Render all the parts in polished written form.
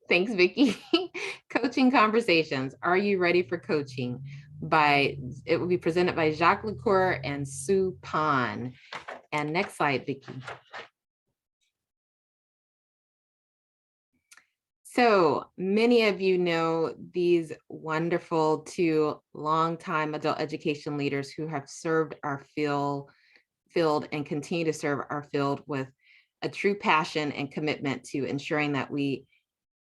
Thanks, Vicki. Coaching Conversations. Are you ready for coaching? It will be presented by Jacques Lacour and Sue Pan. And next slide, Vicki. So many of you know these wonderful two longtime adult education leaders who have served our field and continue to serve our field with a true passion and commitment to ensuring that we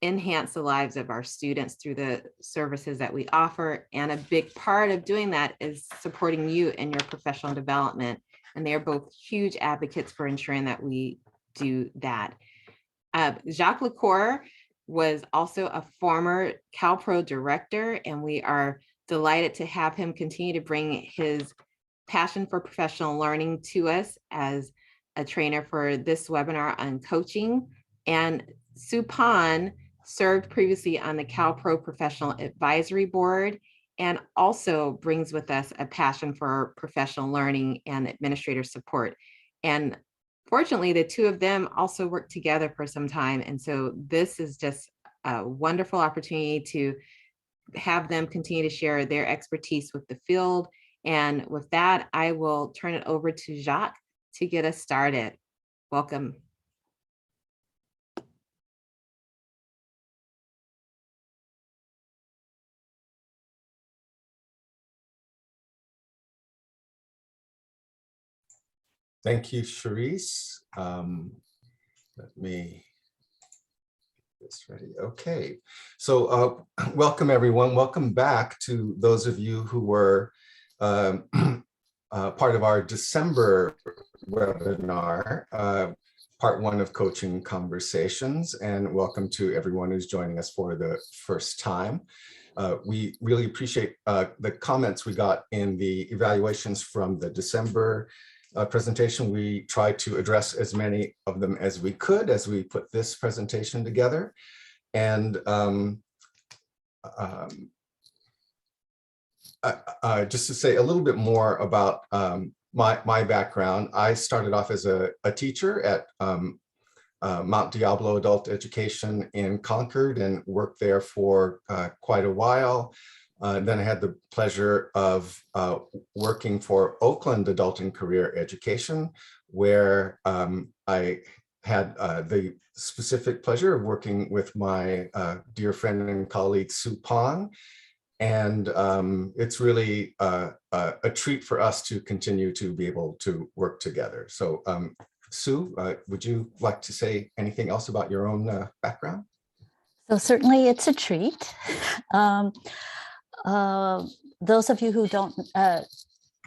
enhance the lives of our students through the services that we offer. And a big part of doing that is supporting you in your professional development. And they are both huge advocates for ensuring that we do that. Jacques Lacour was also a former CalPro director, and we are delighted to have him continue to bring his passion for professional learning to us as a trainer for this webinar on coaching. And Sue Pan served previously on the CalPro Professional Advisory Board and also brings with us a passion for professional learning and administrator support. And fortunately, the two of them also worked together for some time. And so this is just a wonderful opportunity to have them continue to share their expertise with the field. And with that, I will turn it over to Jacques to get us started. Welcome. Thank you, Charisse. Let me get this ready. Okay, so welcome everyone. Welcome back to those of you who were part of our December webinar, part one of Coaching Conversations, and welcome to everyone who's joining us for the first time. We really appreciate the comments we got in the evaluations from the December presentation. We tried to address as many of them as we could as we put this presentation together. And just to say a little bit more about my background, I started off as a teacher at Mount Diablo Adult Education in Concord and worked there for quite a while. Then I had the pleasure of working for Oakland Adult and Career Education, where I had the specific pleasure of working with my dear friend and colleague, Sue Pan. And it's really a treat for us to continue to be able to work together. So Sue, would you like to say anything else about your own background? So certainly it's a treat. Those of you who don't,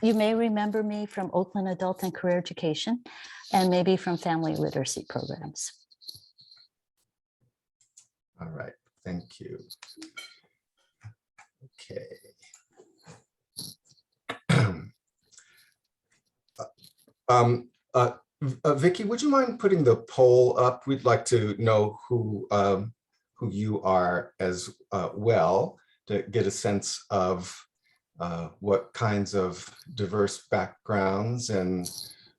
you may remember me from Oakland Adult and Career Education and maybe from family literacy programs. All right, thank you. Okay. Vicki, would you mind putting the poll up? We'd like to know who you are as well, to get a sense of what kinds of diverse backgrounds and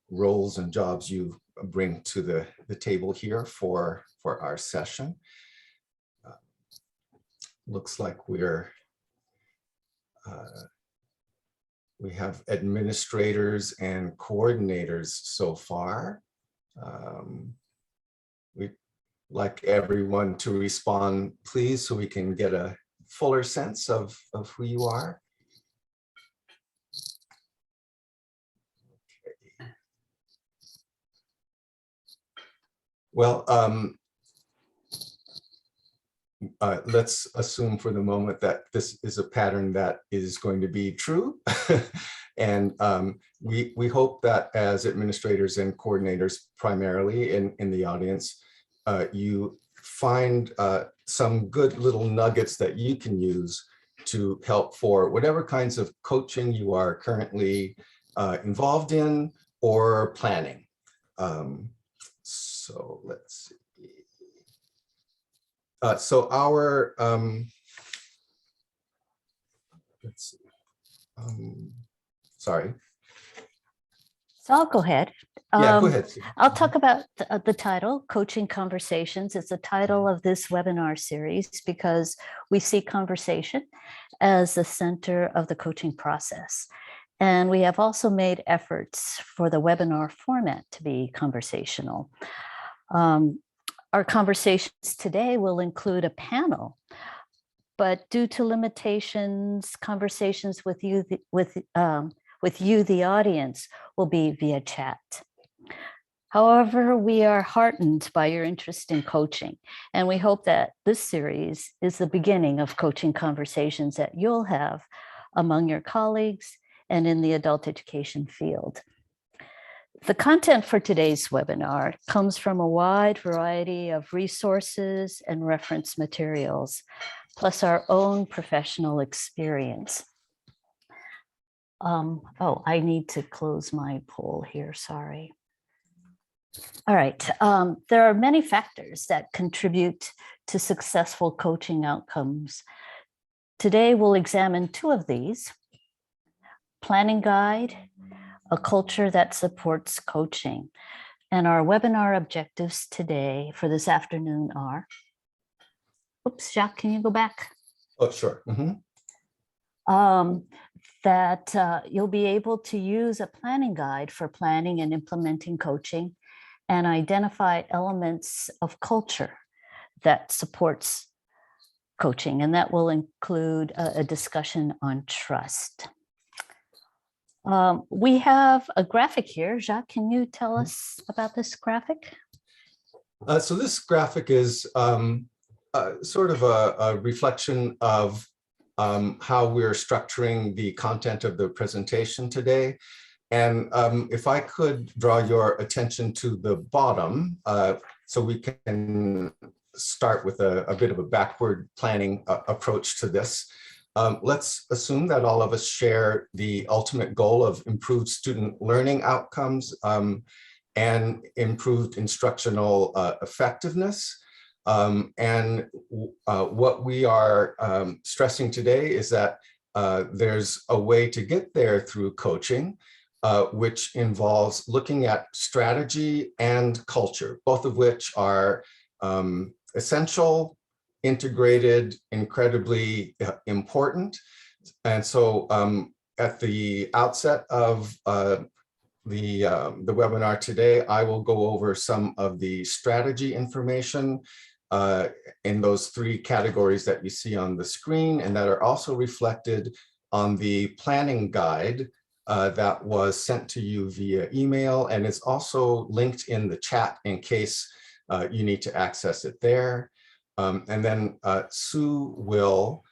roles and jobs you bring to the table here for our session. Looks like we have administrators and coordinators so far. We'd like everyone to respond, please, so we can get a fuller sense of who you are. Okay. Well, let's assume for the moment that this is a pattern that is going to be true. And we hope that as administrators and coordinators primarily in the audience, you find some good little nuggets that you can use to help for whatever kinds of coaching you are currently involved in or planning. So let's see. So our, let's see, sorry. So I'll go ahead. Yeah, go ahead. Sue. I'll talk about the title, Coaching Conversations. It's the title of this webinar series because we see conversation as the center of the coaching process. And we have also made efforts for the webinar format to be conversational. Our conversations today will include a panel, but due to limitations, conversations with you, the audience, will be via chat. However, we are heartened by your interest in coaching, and we hope that this series is the beginning of coaching conversations that you'll have among your colleagues and in the adult education field. The content for today's webinar comes from a wide variety of resources and reference materials, plus our own professional experience. Oh, I need to close my poll here, sorry. All right, there are many factors that contribute to successful coaching outcomes. Today, we'll examine two of these: planning guide, a culture that supports coaching. And our webinar objectives today for this afternoon are, oops, Jacques, can you go back? Oh, sure. Mm-hmm. That you'll be able to use a planning guide for planning and implementing coaching and identify elements of culture that supports coaching. And that will include a discussion on trust. We have a graphic here. Jacques, can you tell us about this graphic? So this graphic is sort of a reflection of how we're structuring the content of the presentation today. And if I could draw your attention to the bottom, so we can start with a bit of a backward planning approach to this. Let's assume that all of us share the ultimate goal of improved student learning outcomes and improved instructional effectiveness. And what we are stressing today is that there's a way to get there through coaching, which involves looking at strategy and culture, both of which are essential, integrated, incredibly important. And so at the outset of the webinar today, I will go over some of the strategy information in those three categories that you see on the screen, and that are also reflected on the planning guide that was sent to you via email, and it's also linked in the chat in case you need to access it there. And then Sue will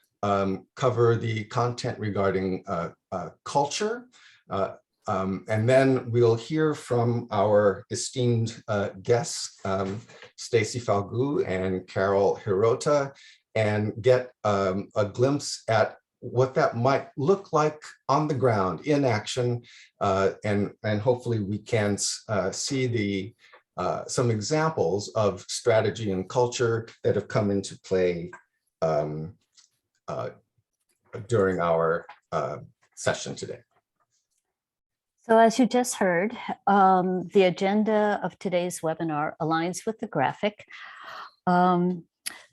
cover the content regarding culture. And then we'll hear from our esteemed guests, Stacy Falgout and Carol Hirota, and get a glimpse at what that might look like on the ground in action. And hopefully we can see some examples of strategy and culture that have come into play during our session today. So as you just heard, the agenda of today's webinar aligns with the graphic.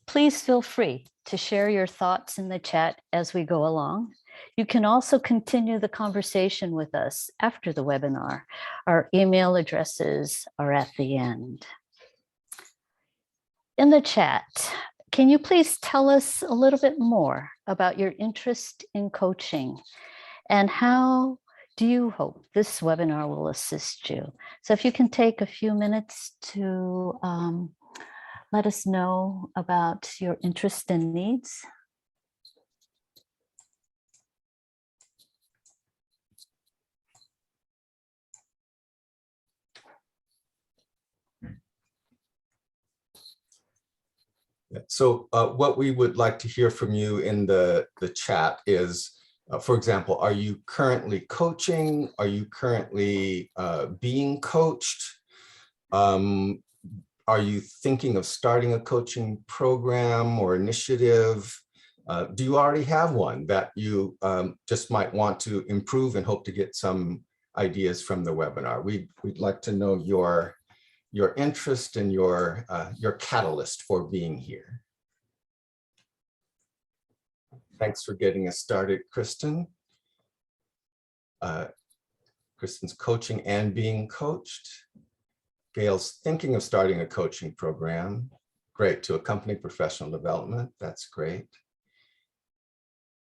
Please feel free to share your thoughts in the chat as we go along. You can also continue the conversation with us after the webinar. Our email addresses are at the end. In the chat, can you please tell us a little bit more about your interest in coaching and how do you hope this webinar will assist you? So if you can take a few minutes to let us know about your interest and needs. So what we would like to hear from you in the chat is, for example, are you currently coaching? Are you currently being coached? Are you thinking of starting a coaching program or initiative? Do you already have one that you just might want to improve and hope to get some ideas from the webinar. We'd like to know your interest and your catalyst for being here. Thanks for getting us started, Kristen. Kristen's coaching and being coached. Gail's thinking of starting a coaching program. Great, to accompany professional development. That's great.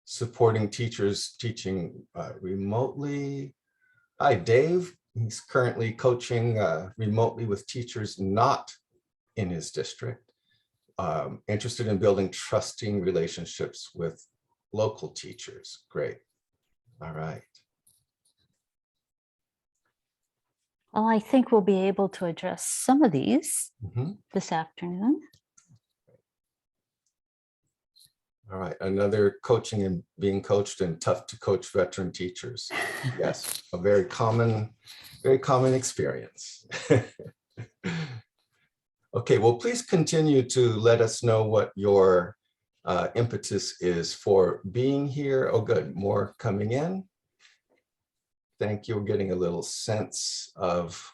Supporting teachers teaching remotely. Hi, Dave. He's currently coaching remotely with teachers not in his district. Interested in building trusting relationships with local teachers. Great. All right. Well, I think we'll be able to address some of these this afternoon. All right, another coaching and being coached and tough to coach veteran teachers. Yes, a very common experience. Okay, well, please continue to let us know what your impetus is for being here. Oh, good, more coming in. Thank you. We're getting a little sense of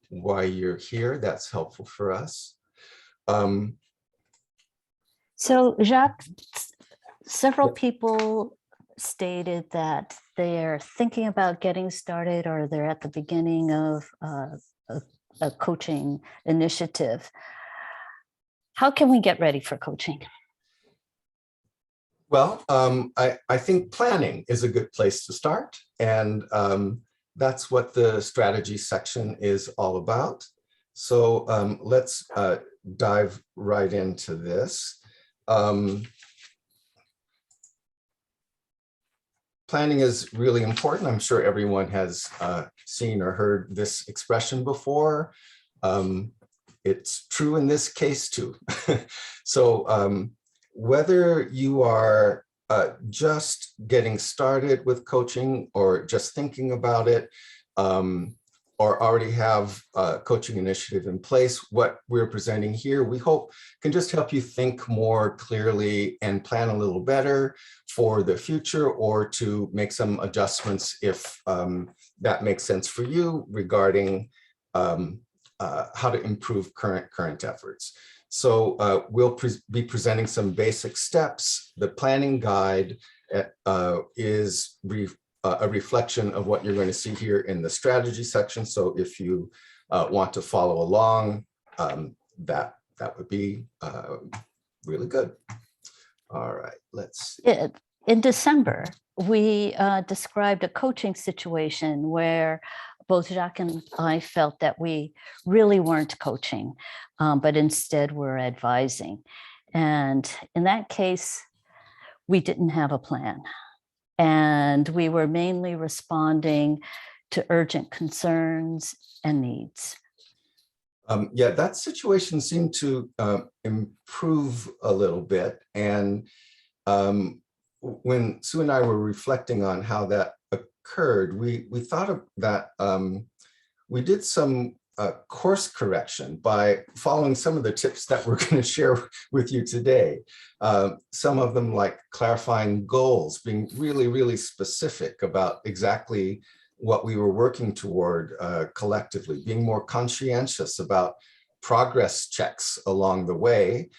why you're here. That's helpful for us. So Jacques, several people stated that they're thinking about getting started or they're at the beginning of a coaching initiative. How can we get ready for coaching? Well, I think planning is a good place to start. And that's what the strategy section is all about. So let's dive right into this. Planning is really important. I'm sure everyone has seen or heard this expression before. It's true in this case too. So whether you are just getting started with coaching or just thinking about it, or already have a coaching initiative in place, what we're presenting here, we hope can just help you think more clearly and plan a little better for the future, or to make some adjustments if that makes sense for you regarding how to improve current efforts. So we'll be presenting some basic steps. The planning guide is a reflection of what you're going to see here in the strategy section. So if you want to follow along, that would be really good. All right, let's see. In December, we described a coaching situation where both Jacques and I felt that we really weren't coaching, but instead were advising. And in that case, we didn't have a plan. And we were mainly responding to urgent concerns and needs. Yeah, that situation seemed to improve a little bit. And when Sue and I were reflecting on how that occurred, we thought of that we did some course correction by following some of the tips that we're going to share with you today. Some of them, like clarifying goals, being really, really specific about exactly what we were working toward collectively, being more conscientious about progress checks along the way,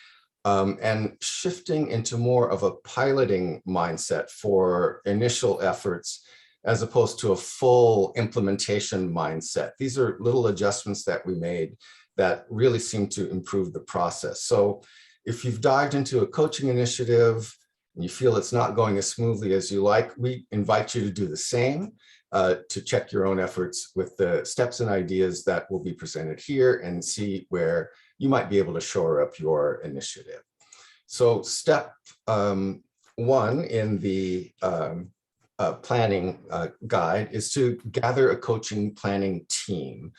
and shifting into more of a piloting mindset for initial efforts, as opposed to a full implementation mindset. These are little adjustments that we made that really seem to improve the process. So if you've dived into a coaching initiative and you feel it's not going as smoothly as you like, we invite you to do the same, to check your own efforts with the steps and ideas that will be presented here and see where you might be able to shore up your initiative. So step one in the planning guide is to gather a coaching planning team.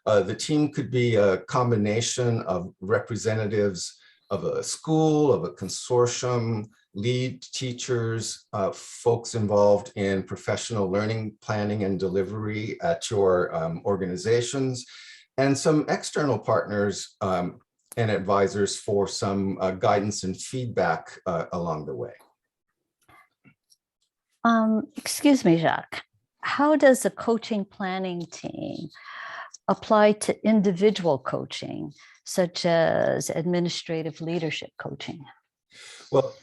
The team could be a combination of representatives of a school, of a consortium, lead teachers, folks involved in professional learning, planning, and delivery at your organizations, and some external partners and advisors for some guidance and feedback along the way. Excuse me, Jacques. how does a coaching planning team apply to individual coaching, such as administrative leadership coaching? Well,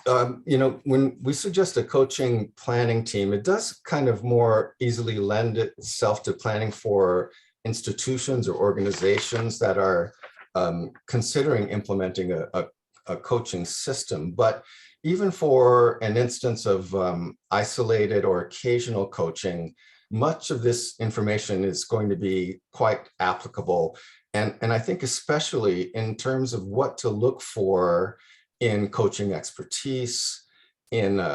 when we suggest a coaching planning team, it does kind of more easily lend itself to planning for institutions or organizations that are considering implementing a coaching system. But even for an instance of isolated or occasional coaching, much of this information is going to be quite applicable. And I think especially in terms of what to look for in coaching expertise, in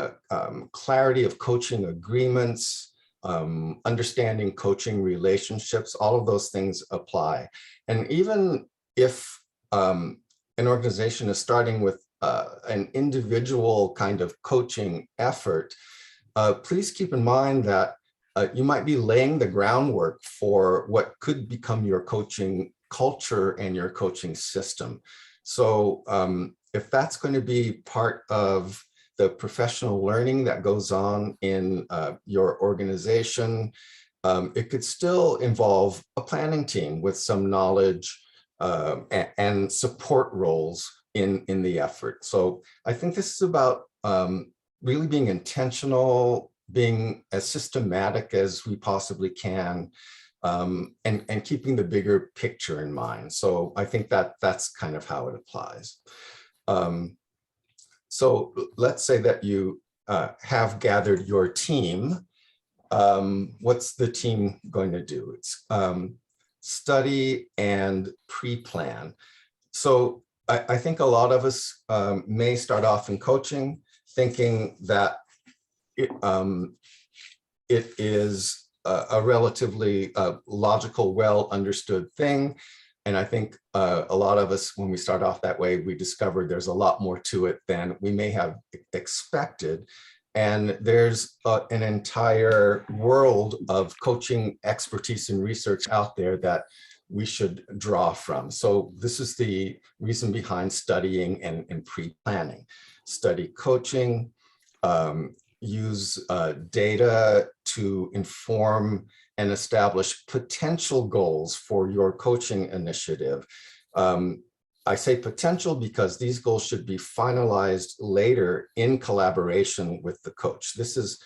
clarity of coaching agreements, understanding coaching relationships, all of those things apply. And even if an organization is starting with an individual kind of coaching effort, please keep in mind that you might be laying the groundwork for what could become your coaching culture and your coaching system. So if that's going to be part of the professional learning that goes on in your organization, it could still involve a planning team with some knowledge and support roles in the effort. So I think this is about really being intentional, being as systematic as we possibly can, and keeping the bigger picture in mind. So I think that's kind of how it applies. So let's say that you have gathered your team. What's the team going to do? It's study and pre-plan. So I think a lot of us may start off in coaching thinking that it is a relatively logical, well understood thing. And I think a lot of us, when we start off that way, we discover there's a lot more to it than we may have expected. And there's an entire world of coaching expertise and research out there that we should draw from. So this is the reason behind studying and pre-planning. Study coaching, use data to inform and establish potential goals for your coaching initiative. I say potential because these goals should be finalized later in collaboration with the coach. This is,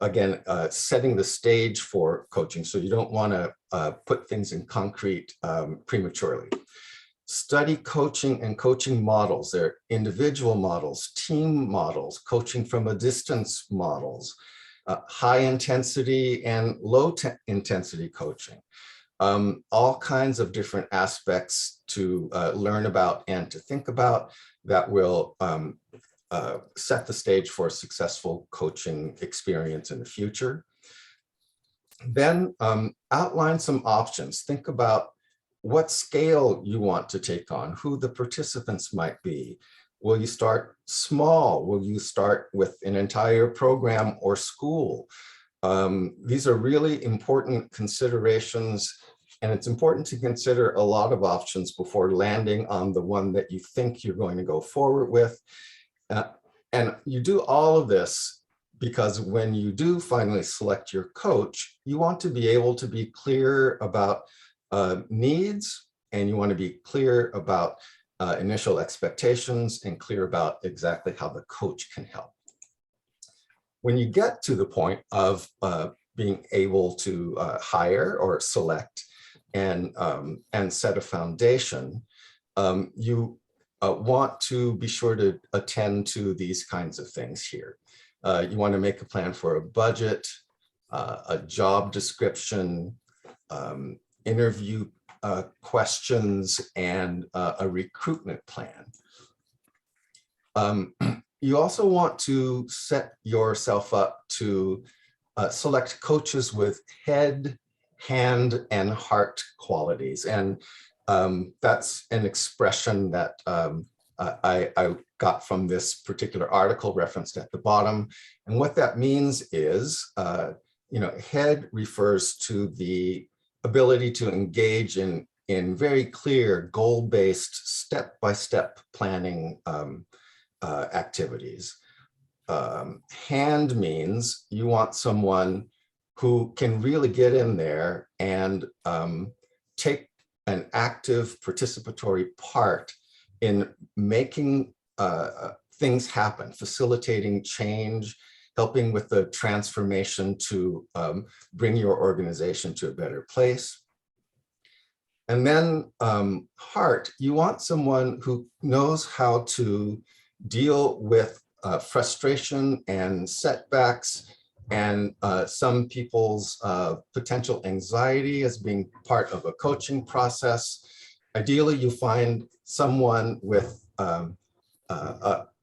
again, setting the stage for coaching. So you don't want to put things in concrete prematurely. Study coaching and coaching models. They're individual models, team models, coaching from a distance models, high intensity and low intensity coaching. All kinds of different aspects to learn about and to think about that will set the stage for a successful coaching experience in the future. Then outline some options. Think about what scale you want to take on, who the participants might be. Will you start small? Will you start with an entire program or school? These are really important considerations, and it's important to consider a lot of options before landing on the one that you think you're going to go forward with. And you do all of this because when you do finally select your coach, you want to be able to be clear about needs, and you want to be clear about initial expectations and clear about exactly how the coach can help. When you get to the point of being able to hire or select and set a foundation, you want to be sure to attend to these kinds of things here. You want to make a plan for a budget, a job description, interview questions, and a recruitment plan. You also want to set yourself up to select coaches with head, hand, and heart qualities. And that's an expression that I got from this particular article referenced at the bottom. And what that means is, head refers to the ability to engage in very clear goal-based step-by-step planning activities. Hand means you want someone who can really get in there and take an active participatory part in making things happen, facilitating change, helping with the transformation to bring your organization to a better place. And then heart, you want someone who knows how to deal with frustration and setbacks and some people's potential anxiety as being part of a coaching process. Ideally, you find someone with a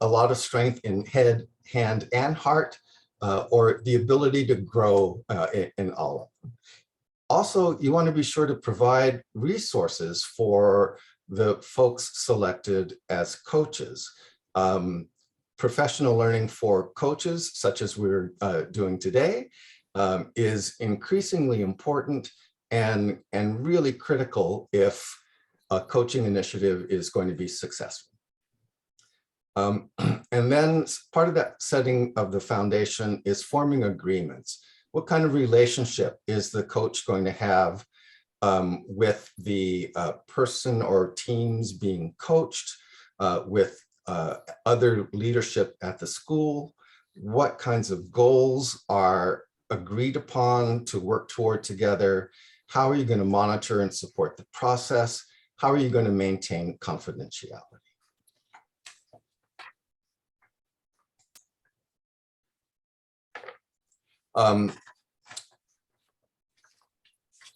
lot of strength in head, hand, and heart, or the ability to grow in all of them. Also, you want to be sure to provide resources for the folks selected as coaches. Professional learning for coaches, such as we're doing today, is increasingly important and really critical if a coaching initiative is going to be successful. And then part of that setting of the foundation is forming agreements. What kind of relationship is the coach going to have with the person or teams being coached, with other leadership at the school? What kinds of goals are agreed upon to work toward together? How are you going to monitor and support the process? How are you going to maintain confidentiality?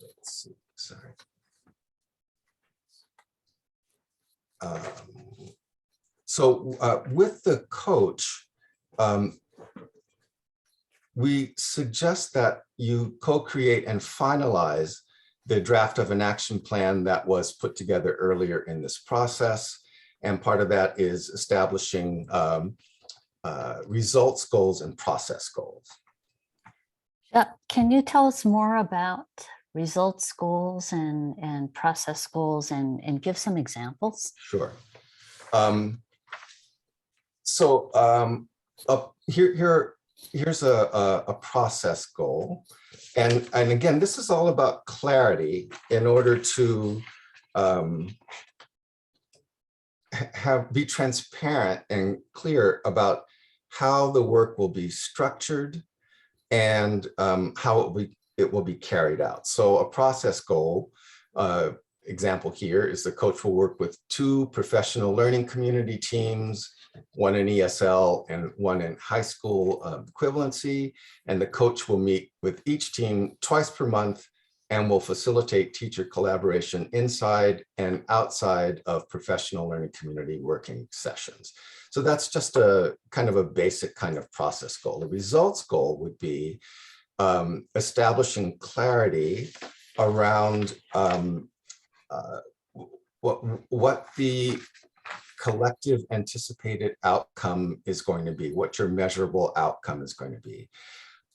Let's see, sorry. So with the coach, we suggest that you co-create and finalize the draft of an action plan that was put together earlier in this process. And part of that is establishing results goals and process goals. Can you tell us more about results goals and process goals and give some examples? Sure. Here's a process goal. And again, this is all about clarity in order to be transparent and clear about how the work will be structured and how it will be carried out. So a process goal, example here is the coach will work with 2 professional learning community teams, one in ESL and one in high school equivalency. And the coach will meet with each team twice per month and will facilitate teacher collaboration inside and outside of professional learning community working sessions. So that's just a kind of a basic kind of process goal. The results goal would be establishing clarity around what the collective anticipated outcome is going to be, what your measurable outcome is going to be.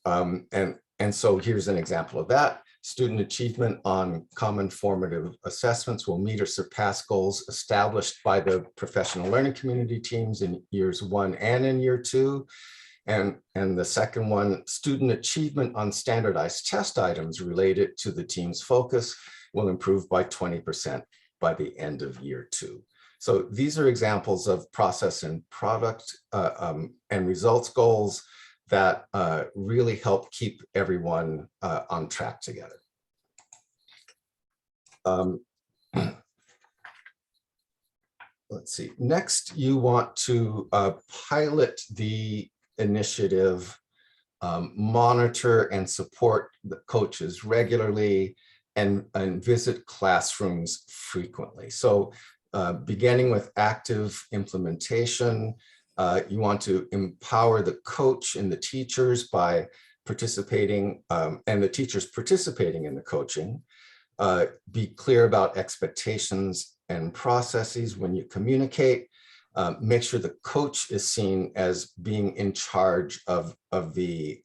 And so here's an example of that. Student achievement on common formative assessments will meet or surpass goals established by the professional learning community teams in years 1 and in year 2. And the second one, student achievement on standardized test items related to the team's focus will improve by 20% by the end of year 2. So these are examples of process and product and results goals that really help keep everyone on track together. Let's see, next you want to pilot the initiative, monitor and support the coaches regularly, and visit classrooms frequently. So beginning with active implementation, you want to empower the coach and the teachers by participating, and the teachers participating in the coaching. Be clear about expectations and processes when you communicate. Make sure the coach is seen as being in charge of the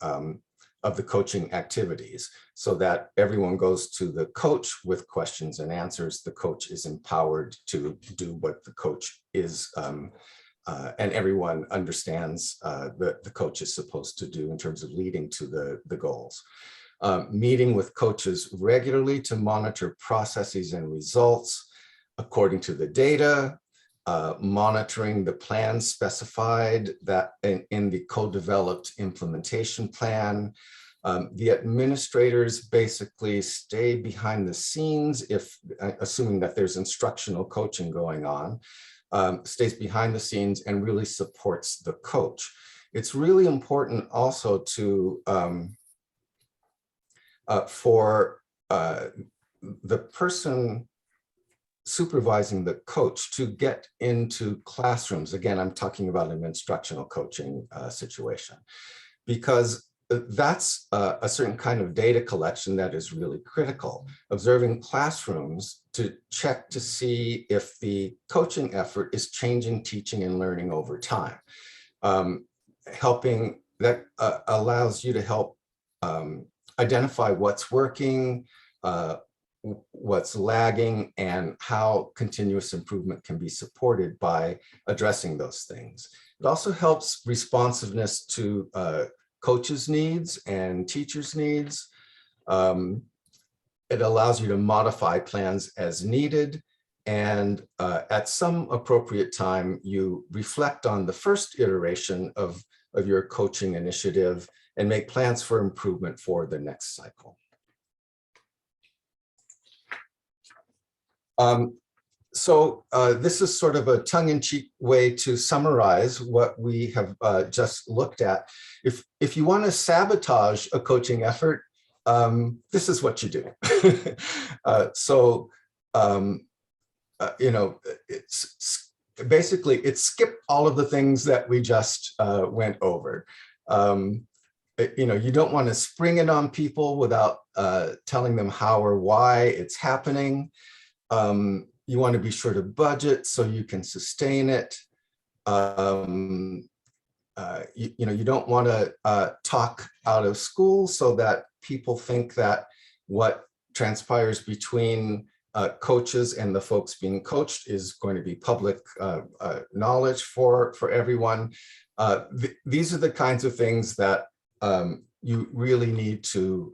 coaching activities, so that everyone goes to the coach with questions and answers. The coach is empowered to do what the coach is, and everyone understands that the coach is supposed to do in terms of leading to the goals. meeting with coaches regularly to monitor processes and results according to the data, monitoring the plans specified that in the co-developed implementation plan. The administrators basically stay behind the scenes if, assuming that there's instructional coaching going on, stays behind the scenes and really supports the coach. It's really important also to, for the person supervising the coach to get into classrooms. Again, I'm talking about an instructional coaching situation, because that's a certain kind of data collection that is really critical. Observing classrooms to check to see if the coaching effort is changing teaching and learning over time. Helping, that allows you to help identify what's working, what's lagging, and how continuous improvement can be supported by addressing those things. It also helps responsiveness to coaches' needs and teachers' needs. It allows you to modify plans as needed. And at some appropriate time, you reflect on the first iteration of your coaching initiative and make plans for improvement for the next cycle. So this is sort of a tongue-in-cheek way to summarize what we have just looked at. If you want to sabotage a coaching effort, this is what you do. You know, it's basically, it skipped all of the things that we just went over. You know, you don't want to spring it on people without telling them how or why it's happening. You want to be sure to budget so you can sustain it. You know, you don't want to talk out of school so that people think that what transpires between coaches and the folks being coached is going to be public knowledge for everyone. These are the kinds of things that you really need to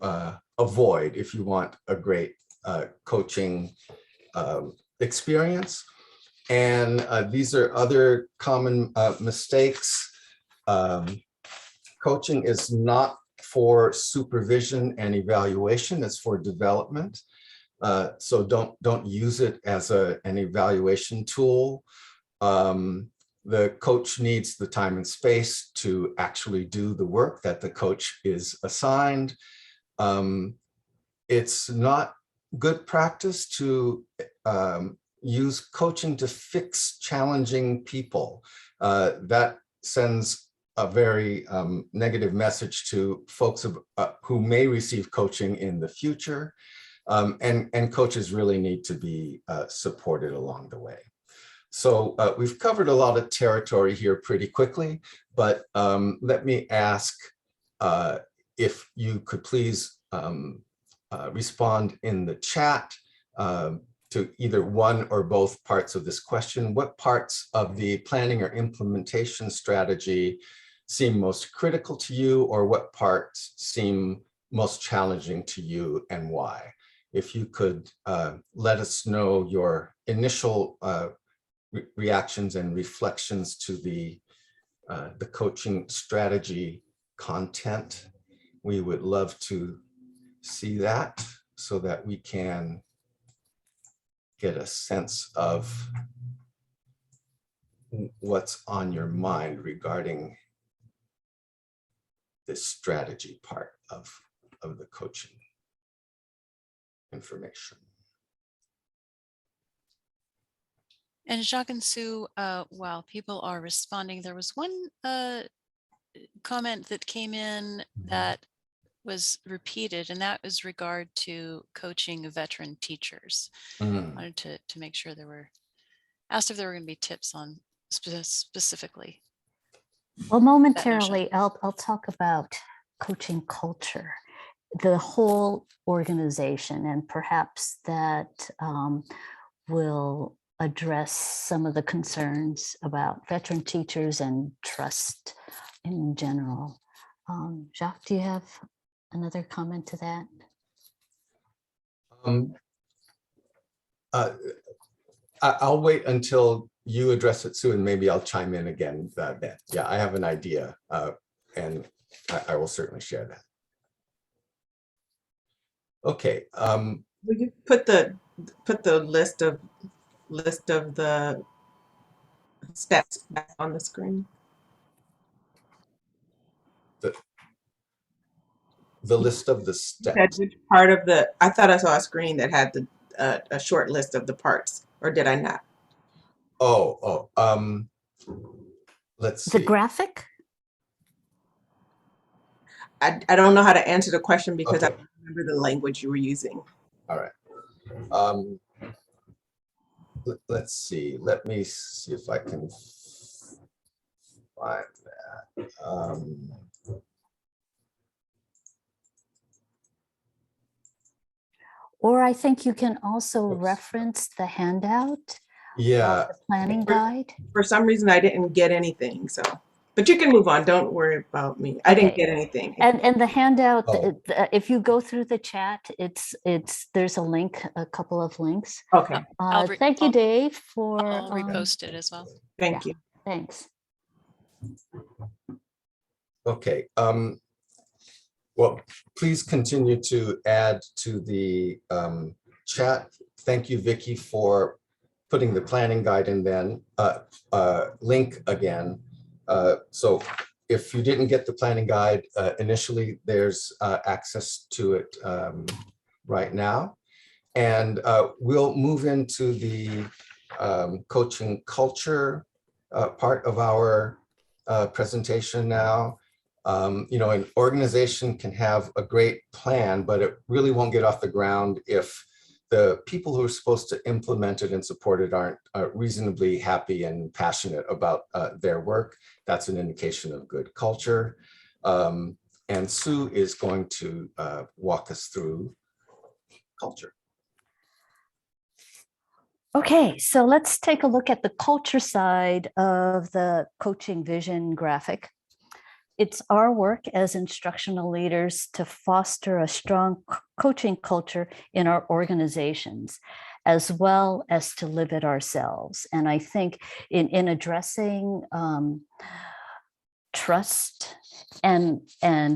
avoid if you want a great coaching experience. And these are other common mistakes. Coaching is not for supervision and evaluation, it's for development. So don't use it as an evaluation tool. The coach needs the time and space to actually do the work that the coach is assigned. It's not good practice to use coaching to fix challenging people. That sends a very negative message to folks who may receive coaching in the future. And coaches really need to be supported along the way. So we've covered a lot of territory here pretty quickly, but let me ask if you could please respond in the chat to either one or both parts of this question. What parts of the planning or implementation strategy seem most critical to you, or what parts seem most challenging to you and why? If you could let us know your initial reactions and reflections to the coaching strategy content, we would love to see that so that we can get a sense of what's on your mind regarding this strategy part of the coaching information. And Jacques and Sue, while people are responding, there was one comment that came in that was repeated, and that was regard to coaching veteran teachers. I wanted to make sure asked if there were going to be tips on specifically. Well, momentarily, I'll talk about coaching culture, the whole organization, and perhaps that will address some of the concerns about veteran teachers and trust in general. Jacques, do you have another comment to that? I'll wait until you address it, Sue, and maybe I'll chime in again then. Yeah, I have an idea, and I will certainly share that. Okay. Will you put the list of the steps back on the screen? The list of the You said steps. which part of the, I thought I saw a screen that had the a short list of the parts, or did I not? Let's The see. graphic? I don't know how to answer the question because I Okay. don't remember the language you were using. All right. Let's see. Let me see if I can find that. Or I think you can also Oops. reference the handout, Yeah. the planning guide. For some reason, I didn't get anything. So, but you can move on. Don't worry about me. I didn't Okay. get anything. And the handout, Oh. if you go through the chat, there's a link, a couple of links. Okay. Thank you, Dave, for I'll repost it as well. Thank you. Thanks. Okay. Well, please continue to add to the chat. Thank you, Vicky, for putting the planning guide in then, link again. So if you didn't get the planning guide initially, there's access to it right now. And we'll move into the coaching culture part of our presentation now. You know, an organization can have a great plan, but it really won't get off the ground if the people who are supposed to implement it and support it aren't reasonably happy and passionate about their work. That's an indication of good culture. And Sue is going to walk us through culture. Okay, so let's take a look at the culture side of the coaching vision graphic. It's our work as instructional leaders to foster a strong coaching culture in our organizations, as well as to live it ourselves. And I think in addressing trust and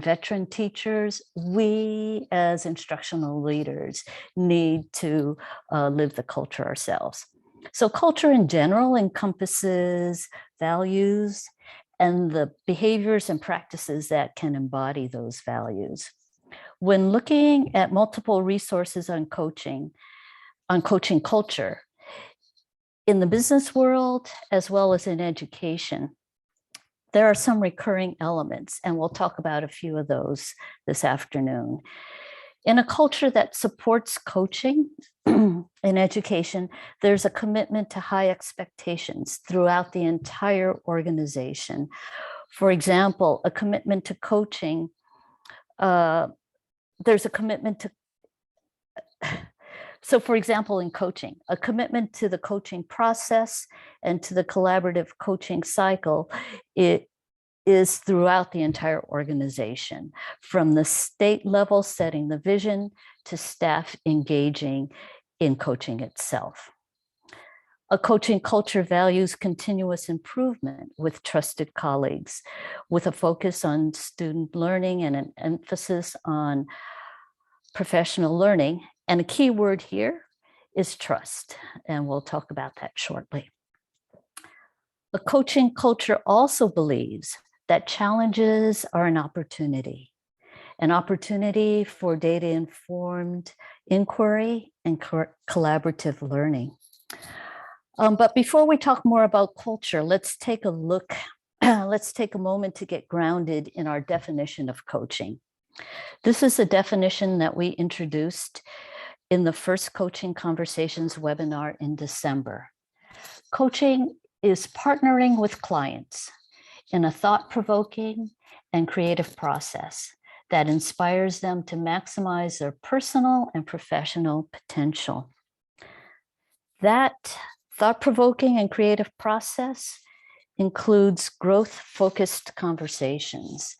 veteran teachers, we as instructional leaders need to live the culture ourselves. So culture in general encompasses values and the behaviors and practices that can embody those values. When looking at multiple resources on coaching culture, in the business world, as well as in education, there are some recurring elements, and we'll talk about a few of those this afternoon. In a culture that supports coaching in education, there's a commitment to high expectations throughout the entire organization. For example, a commitment to coaching, there's a commitment to, so for example, in coaching, a commitment to the coaching process and to the collaborative coaching cycle, it is throughout the entire organization, from the state level setting the vision to staff engaging in coaching itself. A coaching culture values continuous improvement with trusted colleagues, with a focus on student learning and an emphasis on professional learning. And a key word here is trust, and we'll talk about that shortly. A coaching culture also believes that challenges are an opportunity for data-informed inquiry and collaborative learning. But before we talk more about culture, let's take a look, let's take a moment to get grounded in our definition of coaching. This is a definition that we introduced in the first Coaching Conversations webinar in December. Coaching is partnering with clients in a thought-provoking and creative process that inspires them to maximize their personal and professional potential. That thought-provoking and creative process includes growth-focused conversations.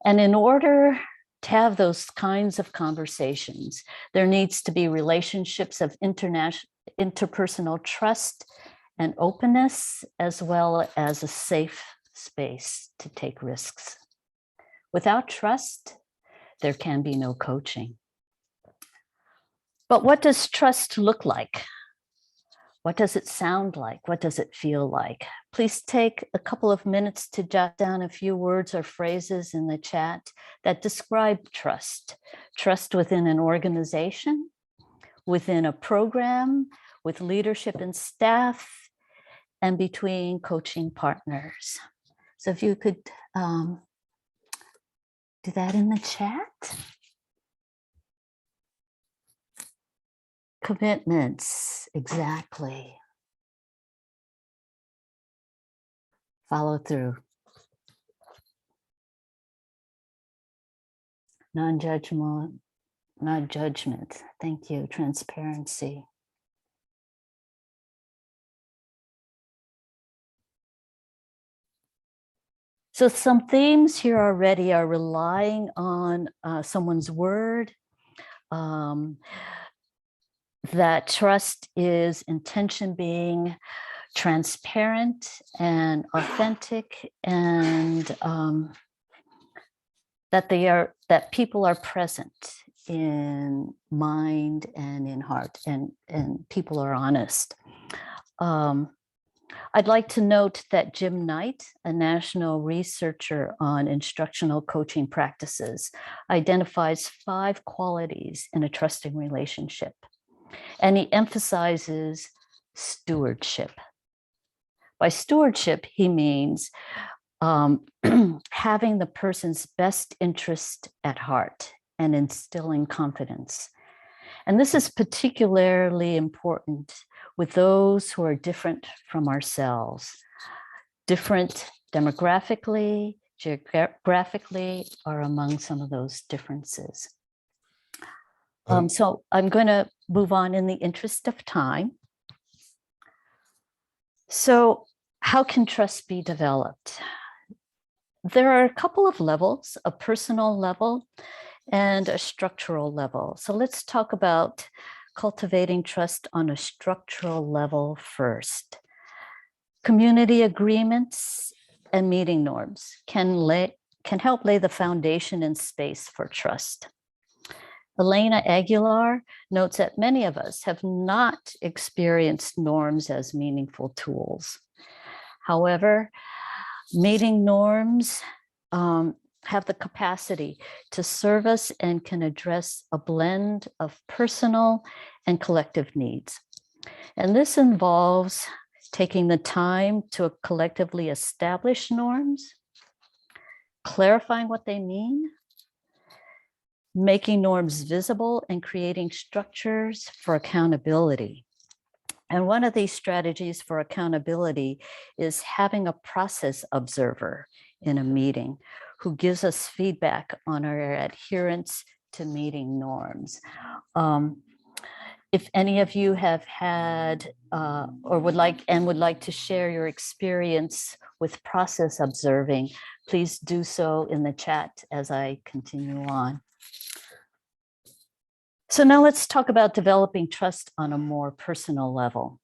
And in order to have those kinds of conversations, there needs to be relationships of interpersonal trust and openness, as well as a safe space to take risks. Without trust, there can be no coaching. But what does trust look like? What does it sound like? What does it feel like? Please take a couple of minutes to jot down a few words or phrases in the chat that describe trust. Trust within an organization, within a program, with leadership and staff, and between coaching partners. So if you could do that in the chat. Commitments, exactly. Follow through. Non-judgment, not judgment. Thank you. Transparency. So some themes here already are relying on someone's word. That trust is intention being transparent and authentic, and that people are present in mind and in heart, and people are honest. I'd like to note that Jim Knight, a national researcher on instructional coaching practices, identifies 5 qualities in a trusting relationship. And he emphasizes stewardship. By stewardship, he means having the person's best interest at heart and instilling confidence. And this is particularly important with those who are different from ourselves, different demographically, geographically, are among some of those differences. So I'm going to move on in the interest of time. So how can trust be developed? There are a couple of levels, a personal level and a structural level. So let's talk about cultivating trust on a structural level first. Community agreements and meeting norms can help lay the foundation and space for trust. Elena Aguilar notes that many of us have not experienced norms as meaningful tools. However, meeting norms have the capacity to serve us and can address a blend of personal and collective needs. And this involves taking the time to collectively establish norms, clarifying what they mean, making norms visible, and creating structures for accountability. And one of these strategies for accountability is having a process observer in a meeting who gives us feedback on our adherence to meeting norms. If any of you have had or would like to share your experience with process observing, please do so in the chat as I continue on. So now let's talk about developing trust on a more personal level.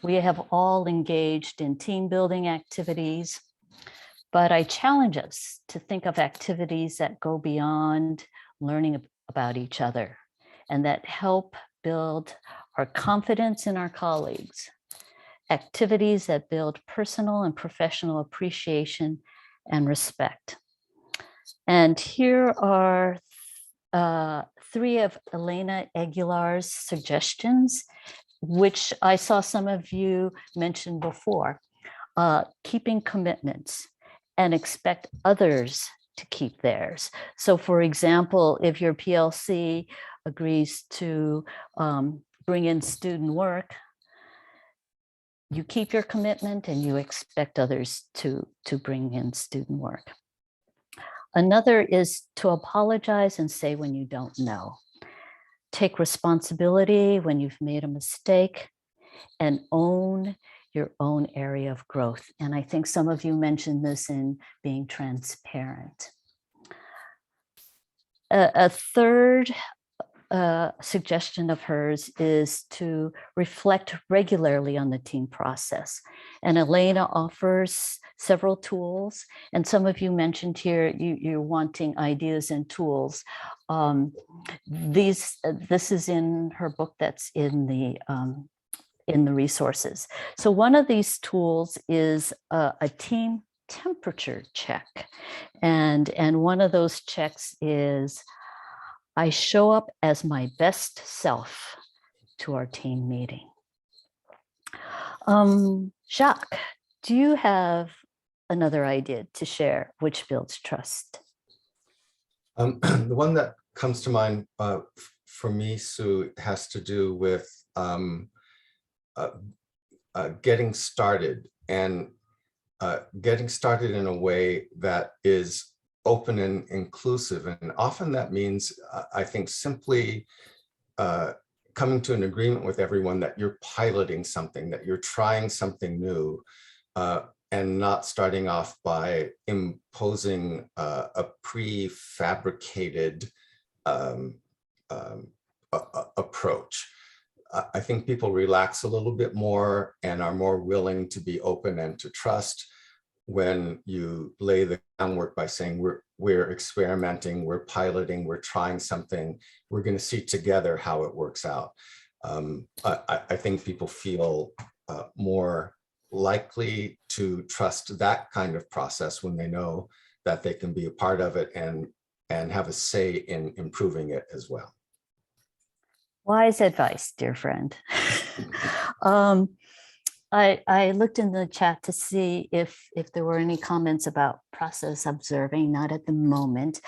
We have all engaged in team building activities, but I challenge us to think of activities that go beyond learning about each other and that help build our confidence in our colleagues, activities that build personal and professional appreciation and respect. And here are 3 of Elena Aguilar's suggestions, which I saw some of you mention before. Keeping commitments and expect others to keep theirs. So for example, if your PLC agrees to bring in student work, you keep your commitment and you expect others to bring in student work. Another is to apologize and say when you don't know. Take responsibility when you've made a mistake and own your own area of growth. And I think some of you mentioned this in being transparent. A third suggestion of hers is to reflect regularly on the team process. And Elena offers several tools. And some of you mentioned here, you're wanting ideas and tools. This is in her book that's in the resources. So one of these tools is a team temperature check. And one of those checks is, I show up as my best self to our team meeting. Jacques, do you have another idea to share which builds trust? The one that comes to mind for me, Sue, has to do with getting started, and getting started in a way that is open and inclusive. And often that means, I think, simply coming to an agreement with everyone that you're piloting something, that you're trying something new, and not starting off by imposing a prefabricated approach. I think people relax a little bit more and are more willing to be open and to trust when you lay the groundwork by saying we're experimenting, we're piloting, we're trying something, we're going to see together how it works out. I think people feel more likely to trust that kind of process when they know that they can be a part of it and have a say in improving it as well. Wise advice, dear friend. I looked in the chat to see if there were any comments about process observing, not at the moment.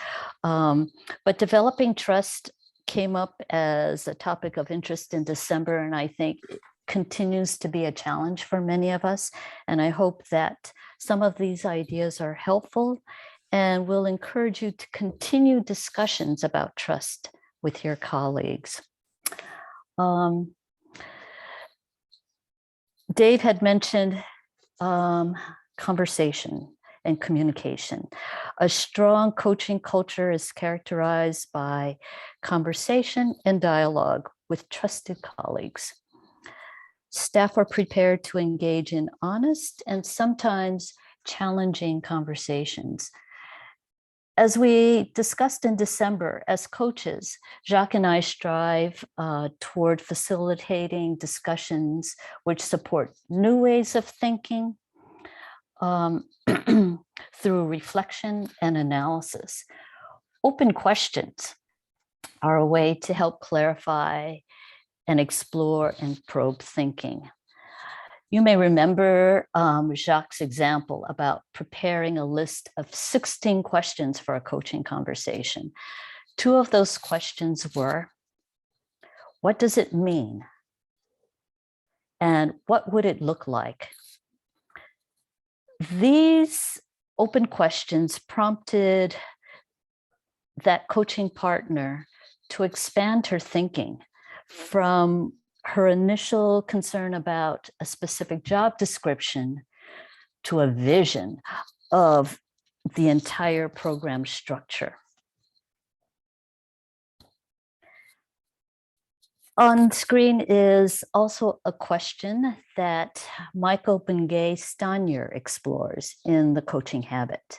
But developing trust came up as a topic of interest in December, and I think it continues to be a challenge for many of us. And I hope that some of these ideas are helpful and will encourage you to continue discussions about trust with your colleagues. Dave had mentioned conversation and communication. A strong coaching culture is characterized by conversation and dialogue with trusted colleagues. Staff are prepared to engage in honest and sometimes challenging conversations. As we discussed in December, as coaches, Jacques and I strive toward facilitating discussions which support new ways of thinking through reflection and analysis. Open questions are a way to help clarify and explore and probe thinking. You may remember Jacques' example about preparing a list of 16 questions for a coaching conversation. 2 of those questions were, what does it mean? And what would it look like? These open questions prompted that coaching partner to expand her thinking from her initial concern about a specific job description to a vision of the entire program structure. On screen is also a question that Michael Bungay-Stanier explores in The Coaching Habit.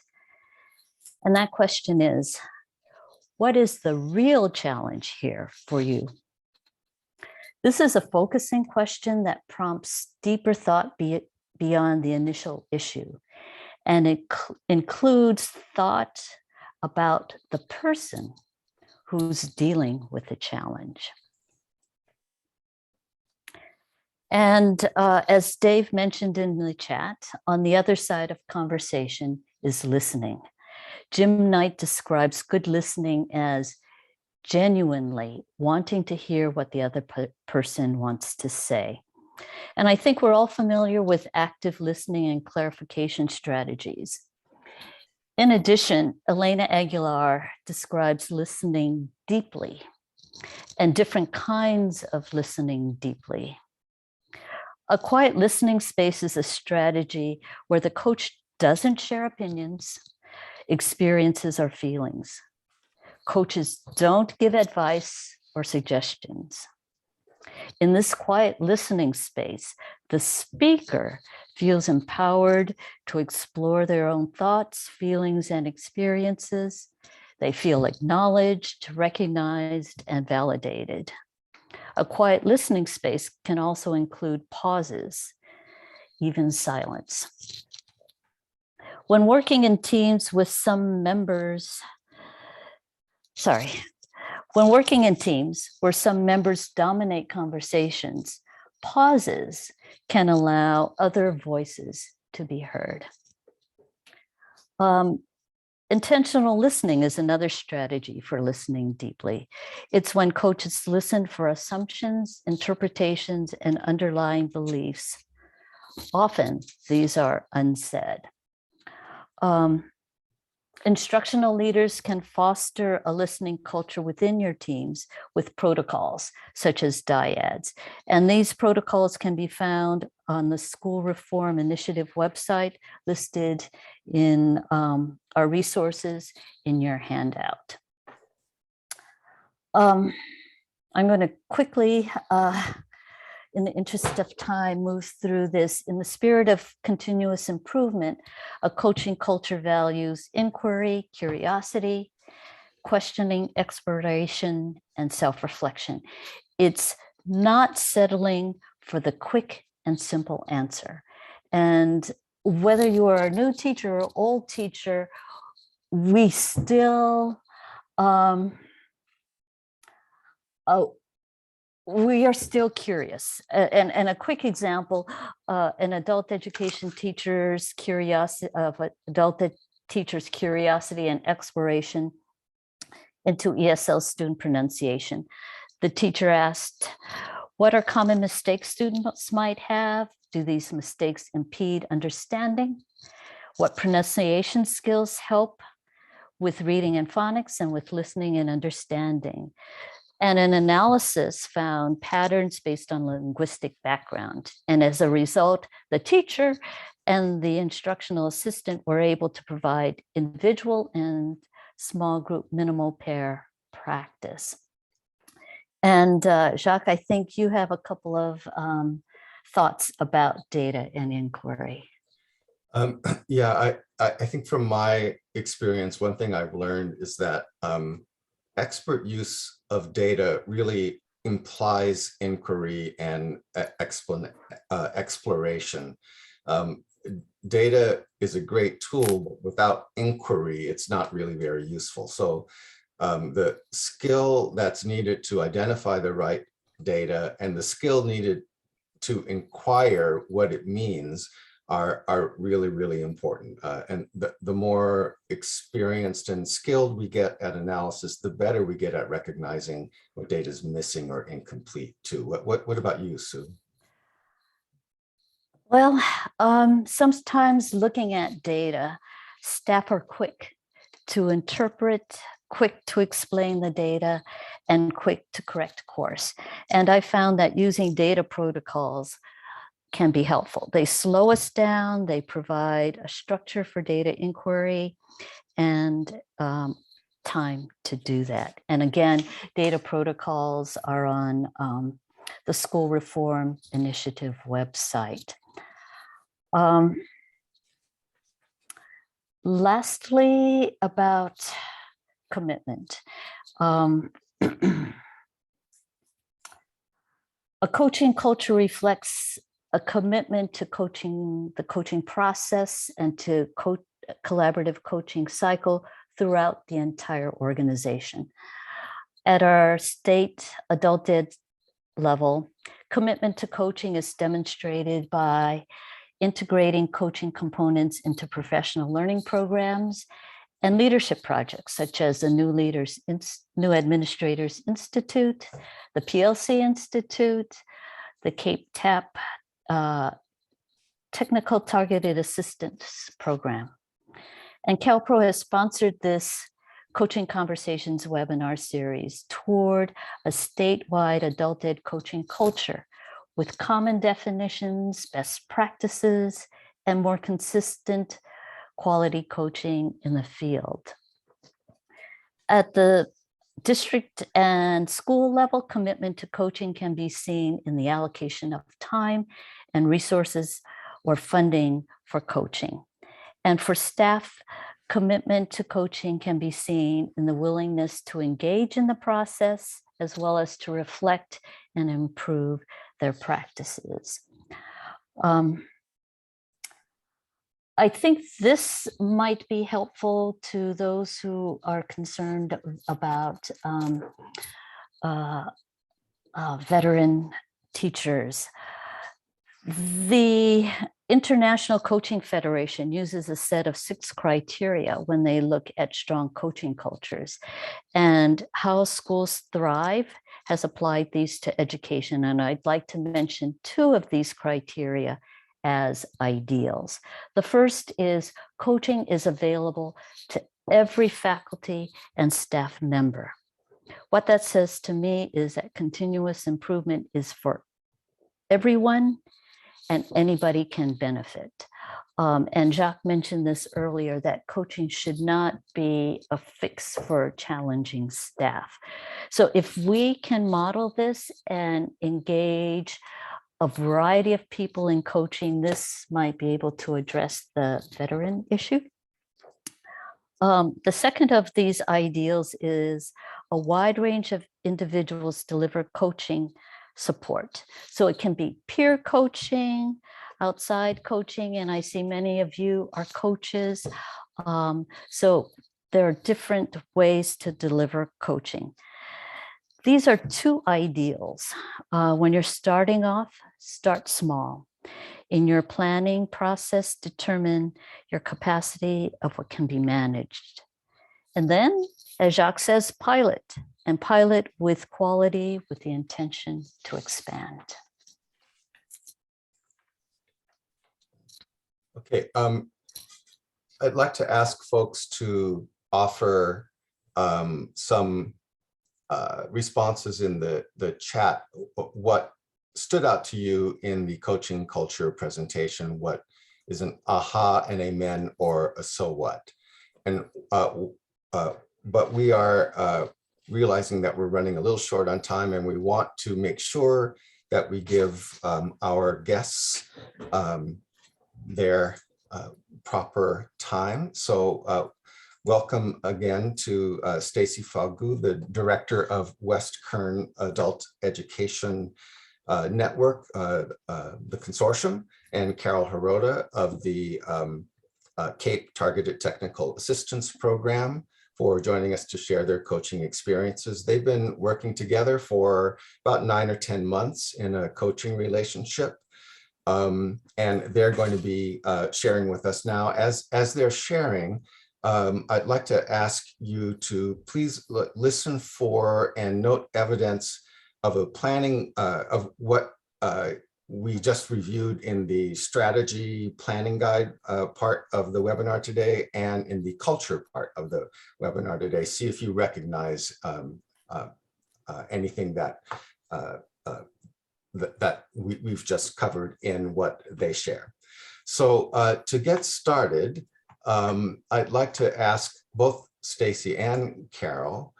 And that question is, what is the real challenge here for you? This is a focusing question that prompts deeper thought beyond the initial issue. And it includes thought about the person who's dealing with the challenge. And as Dave mentioned in the chat, on the other side of conversation is listening. Jim Knight describes good listening as genuinely wanting to hear what the other person wants to say. And I think we're all familiar with active listening and clarification strategies. In addition, Elena Aguilar describes listening deeply and different kinds of listening deeply. A quiet listening space is a strategy where the coach doesn't share opinions, experiences, or feelings. Coaches don't give advice or suggestions. In this quiet listening space, the speaker feels empowered to explore their own thoughts, feelings, and experiences. They feel acknowledged, recognized, and validated. A quiet listening space can also include pauses, even silence. When working in teams with some members, when working in teams where some members dominate conversations, pauses can allow other voices to be heard. Intentional listening is another strategy for listening deeply. It's when coaches listen for assumptions, interpretations, and underlying beliefs. Often these are unsaid. Instructional leaders can foster a listening culture within your teams with protocols such as dyads. And these protocols can be found on the School Reform Initiative website, listed in our resources in your handout. I'm going to quickly, in the interest of time, move through this. In the spirit of continuous improvement, a coaching culture values inquiry, curiosity, questioning, exploration, and self-reflection. It's not settling for the quick and simple answer. And whether you are a new teacher or old teacher, we still we are still curious. And a quick example, an adult education teacher's curiosity and exploration into ESL student pronunciation. The teacher asked, what are common mistakes students might have? Do these mistakes impede understanding? What pronunciation skills help with reading and phonics and with listening and understanding? And an analysis found patterns based on linguistic background. And as a result, the teacher and the instructional assistant were able to provide individual and small group minimal pair practice. And Jacques, I think you have a couple of thoughts about data and inquiry. Yeah, I think from my experience, one thing I've learned is that expert use of data really implies inquiry and exploration. Data is a great tool, but without inquiry, it's not really very useful. So the skill that's needed to identify the right data and the skill needed to inquire what it means are really, really important. And the more experienced and skilled we get at analysis, the better we get at recognizing what data is missing or incomplete too. What about you, Sue? Well, sometimes looking at data, staff are quick to interpret, quick to explain the data, and quick to correct course. And I found that using data protocols can be helpful. They slow us down, they provide a structure for data inquiry and time to do that. And again, data protocols are on the School Reform Initiative website. Lastly, about commitment. A coaching culture reflects a commitment to coaching, the coaching process, and to collaborative coaching cycle throughout the entire organization. At our state adult ed level, commitment to coaching is demonstrated by integrating coaching components into professional learning programs and leadership projects, such as the New Administrators Institute, the PLC Institute, the Cape TAP Technical Targeted Assistance Program. And CalPro has sponsored this Coaching Conversations webinar series toward a statewide adult ed coaching culture with common definitions, best practices, and more consistent quality coaching in the field. At the District and school level commitment to coaching can be seen in the allocation of time and resources or funding for coaching. And for staff, commitment to coaching can be seen in the willingness to engage in the process, as well as to reflect and improve their practices. I think this might be helpful to those who are concerned about veteran teachers. The International Coaching Federation uses a set of 6 criteria when they look at strong coaching cultures, and How Schools Thrive has applied these to education. And I'd like to mention 2 of these criteria as ideals. The first is coaching is available to every faculty and staff member. What that says to me is that continuous improvement is for everyone and anybody can benefit. And Jacques mentioned this earlier, that coaching should not be a fix for challenging staff. So if we can model this and engage a variety of people in coaching, this might be able to address the veteran issue. The second of these ideals is a wide range of individuals deliver coaching support. So it can be peer coaching, outside coaching, and I see many of you are coaches. So there are different ways to deliver coaching. These are 2 ideals. When you're starting off, start small. In your planning process, determine your capacity of what can be managed. And then, as Jacques says, pilot, and pilot with quality, with the intention to expand. Okay, I'd like to ask folks to offer some responses in the chat. What stood out to you in the coaching culture presentation? What is an aha, an amen, or a so what? And but we are realizing that we're running a little short on time, and we want to make sure that we give our guests their proper time. So welcome again to Stacy Fagu, the director of West Kern Adult Education Network, the consortium, and Carol Hirota of the CAPE Targeted Technical Assistance Program, for joining us to share their coaching experiences. They've been working together for about 9 or 10 months in a coaching relationship. And they're going to be sharing with us now. As they're sharing, I'd like to ask you to please listen for and note evidence of a planning of what we just reviewed in the strategy planning guide part of the webinar today, and in the culture part of the webinar today. See if you recognize anything that that we've just covered in what they share. So to get started, I'd like to ask both Stacy and Carol,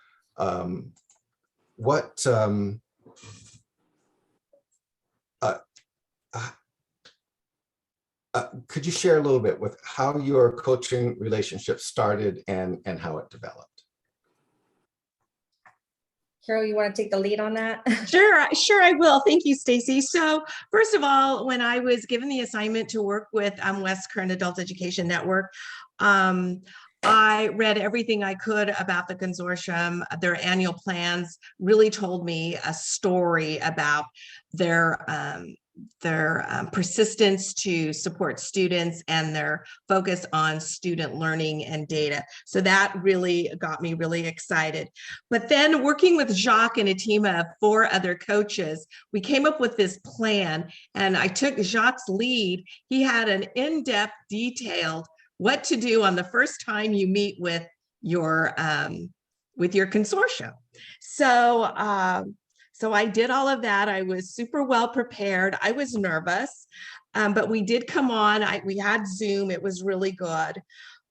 could you share a little bit with how your coaching relationship started and how it developed? Carol, you want to take the lead on that? Sure, I will. Thank you, Stacy. So first of all, when I was given the assignment to work with West Kern Adult Education Network, I read everything I could about the consortium. Their annual plans really told me a story about their persistence to support students and their focus on student learning and data. So that really got me really excited. But then working with Jacques and a team of 4 other coaches, we came up with this plan, and I took Jacques' lead. He had an in-depth, detailed what to do on the first time you meet with your consortium. So I did all of that. I was super well prepared. I was nervous, but we did come on. We had Zoom. It was really good.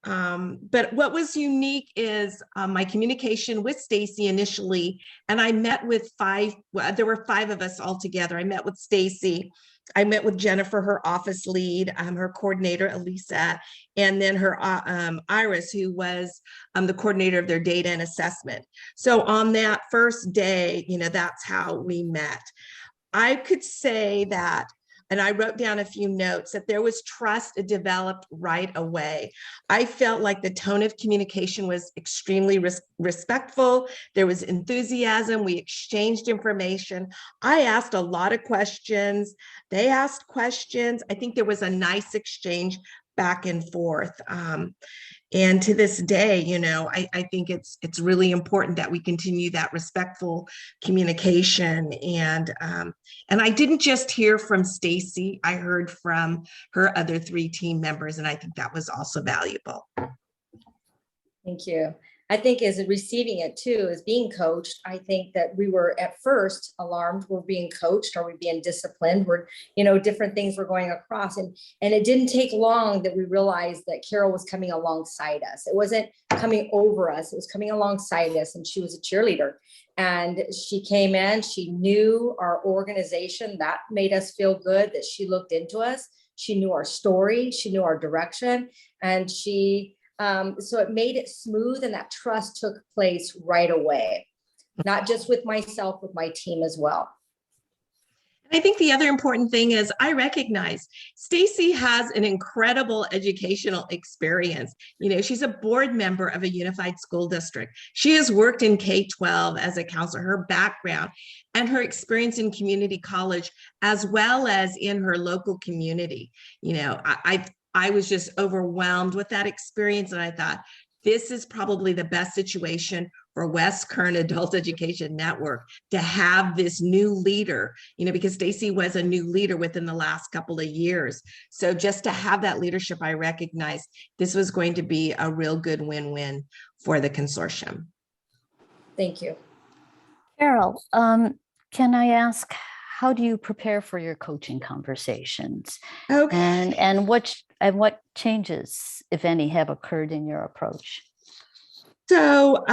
But what was unique is my communication with Stacy initially, and I met with there were 5 of us all together. I met with Stacy, I met with Jennifer, her office lead, her coordinator, Elisa, and then her Iris, who was the coordinator of their data and assessment. So on that first day, that's how we met. I could say that, and I wrote down a few notes, that there was trust developed right away. I felt like the tone of communication was extremely respectful. There was enthusiasm. We exchanged information. I asked a lot of questions. They asked questions. I think there was a nice exchange back and forth. And to this day, I think it's really important that we continue that respectful communication. And I didn't just hear from Stacy, I heard from her other 3 team members, and I think that was also valuable. Thank you. I think as receiving it too, as being coached, I think that we were at first alarmed, we're being coached, are we being disciplined? We're, different things were going across. And it didn't take long that we realized that Carol was coming alongside us. It wasn't coming over us, it was coming alongside us, and she was a cheerleader. And she came in, she knew our organization. That made us feel good that she looked into us. She knew our story, she knew our direction, and so it made it smooth, and that trust took place right away, not just with myself, with my team as well. And I think the other important thing is I recognize Stacy has an incredible educational experience. She's a board member of a unified school district. She has worked in K-12 as a counselor. Her background and her experience in community college, as well as in her local community. I was just overwhelmed with that experience. And I thought, this is probably the best situation for West Kern Adult Education Network to have this new leader, because Stacy was a new leader within the last couple of years. So just to have that leadership, I recognized this was going to be a real good win-win for the consortium. Thank you. Carol, can I ask, how do you prepare for your coaching conversations? Okay. And what changes, if any, have occurred in your approach? So,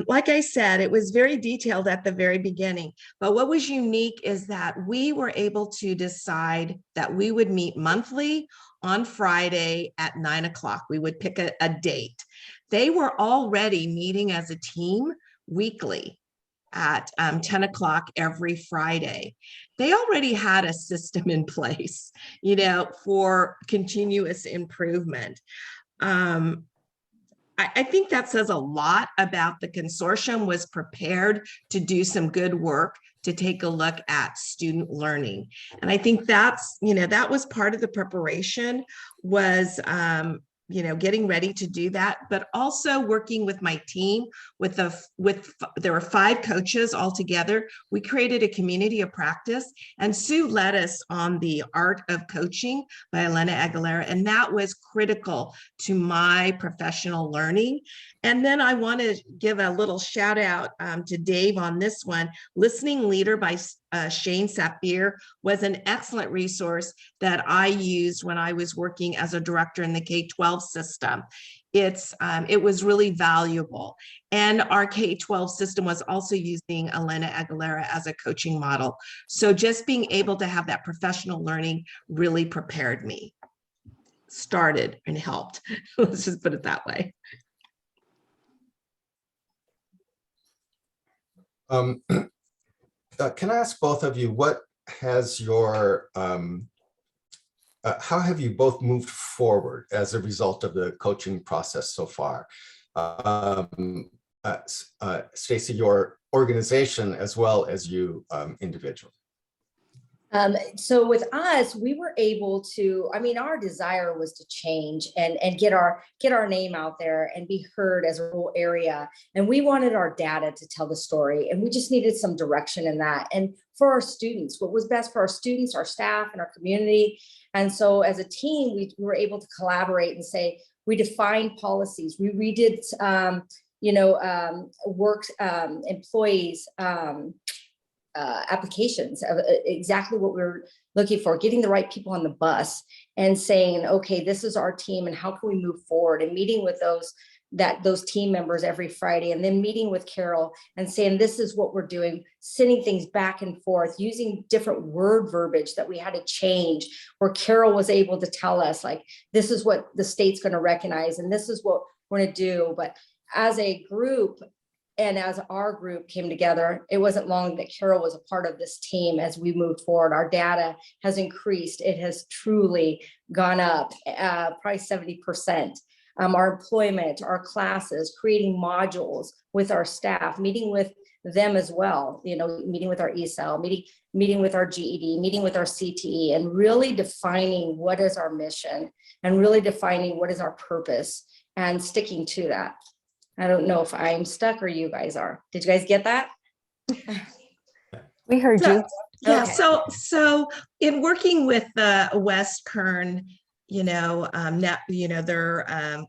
like I said, it was very detailed at the very beginning, but what was unique is that we were able to decide that we would meet monthly on Friday at 9 o'clock. We would pick a date. They were already meeting as a team weekly at 10 o'clock every Friday. They already had a system in place, for continuous improvement. I think that says a lot about the consortium was prepared to do some good work to take a look at student learning. And I think that's, that was part of the preparation was, getting ready to do that, but also working with my team there were 5 coaches all together. We created a community of practice, and Sue led us on the Art of Coaching by Elena Aguilera. And that was critical to my professional learning. And then I want to give a little shout out to Dave on this one. Listening Leader by Shane Saphir was an excellent resource that I used when I was working as a director in the K-12 system. It was really valuable. And our K-12 system was also using Elena Aguilera as a coaching model. So just being able to have that professional learning really prepared me. Started and helped. Let's just put it that way. Can I ask both of you, what has your, how have you both moved forward as a result of the coaching process so far? Stacy, your organization as well as you individually. So with us, we were able to, our desire was to change and get our name out there and be heard as a rural area. And we wanted our data to tell the story, and we just needed some direction in that. And for our students, what was best for our students, our staff, and our community. And so as a team, we were able to collaborate and say, we defined policies, we redid, work, employees, applications of exactly what we were looking for, getting the right people on the bus. and saying, okay, this is our team and how can we move forward, and meeting with those team members every Friday, and then meeting with Carol and saying, this is what we're doing, sending things back and forth, using different word verbiage that we had to change, where Carol was able to tell us, like, this is what the state's going to recognize and this is what we're going to do. But as a group, and as our group came together, it wasn't long that Carol was a part of this team as we moved forward. Our data has increased. It has truly gone up, probably 70%. Our employment, our classes, creating modules with our staff, meeting with them as well, meeting with our ESL, meeting with our GED, meeting with our CTE, and really defining what is our mission and really defining what is our purpose and sticking to that. I don't know if I'm stuck or you guys are. Did you guys get that? We heard you. Yeah, Okay. so in working with the West Kern, their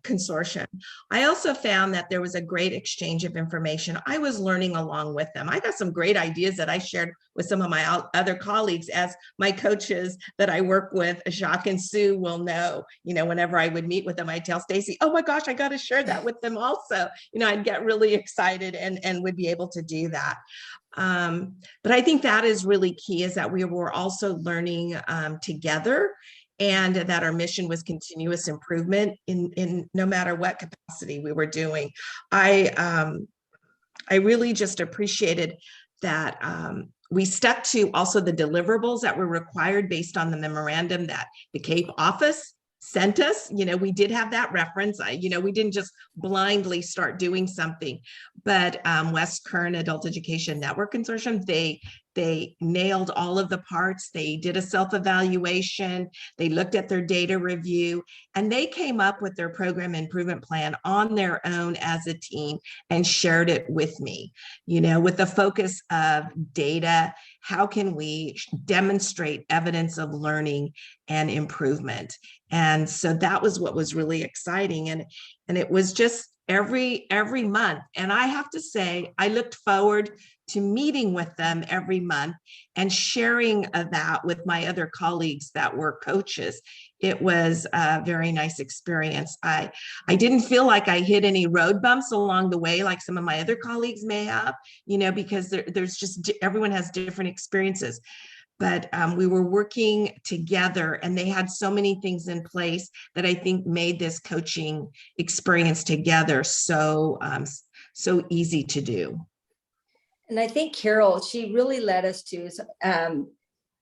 consortium, I also found that there was a great exchange of information. I was learning along with them. I got some great ideas that I shared with some of my other colleagues, as my coaches that I work with, Jacques and Sue, will know. Whenever I would meet with them, I'd tell Stacy, oh my gosh, I got to share that with them also. I'd get really excited and would be able to do that. But I think that is really key, is that we were also learning together, and that our mission was continuous improvement in no matter what capacity we were doing. I really just appreciated that we stuck to also the deliverables that were required based on the memorandum that the CAPE office sent us. We did have that reference. We didn't just blindly start doing something. But West Kern Adult Education Network Consortium, they nailed all of the parts. They did a self-evaluation. They looked at their data review, and they came up with their program improvement plan on their own as a team and shared it with me, with the focus of data. How can we demonstrate evidence of learning and improvement? And so that was what was really exciting. And it was just every month. And I have to say, I looked forward to meeting with them every month and sharing that with my other colleagues that were coaches. It was a very nice experience. I didn't feel like I hit any road bumps along the way, like some of my other colleagues may have, because there's just, everyone has different experiences. But we were working together, and they had so many things in place that I think made this coaching experience together so easy to do. And I think Carol, she really led us to